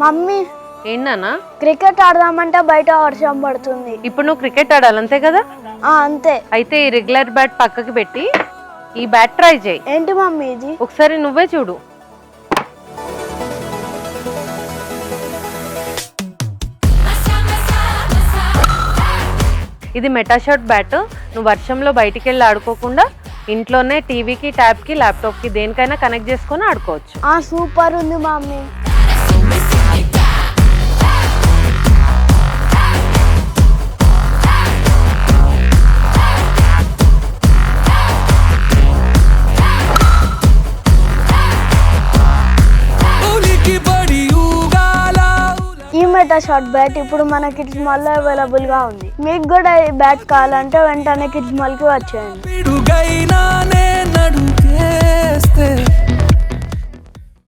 Mummy ఏంటన్నా? Cricket ఆడదామంటే బయట వర్షం పడుతుంది. ఇప్పుడు నువ్వు క్రికెట్ ఆడాలి అంతే కదా? అంతే. అయితే ఈ రెగ్యులర్ బ్యాట్ పక్కకి పెట్టి ఈ బ్యాట్ ట్రై చేయి. ఏంటి మమ్మీ ఇది? ఒకసారి నువ్వే చూడు. ఇది మెటాషాట్ బ్యాట్. నువ్వు వర్షంలో బయటికి వెళ్ళి ఆడుకోకుండా ఇంట్లోనే టీవీకి, ట్యాబ్కి, ల్యాప్టాప్కి దేనికైనా కనెక్ట్ చేసుకొని ఆడుకోవచ్చు. సూపర్ ఉంది మమ్మీ. ఈ మెటాషాట్ బ్యాట్ ఇప్పుడు మన కిడ్స్ మాల్లో అవైలబుల్ గా ఉంది. మీకు కూడా ఈ బ్యాట్ కావాలంటే వెంటనే కిడ్స్ మాల్ కి వచ్చేయండి.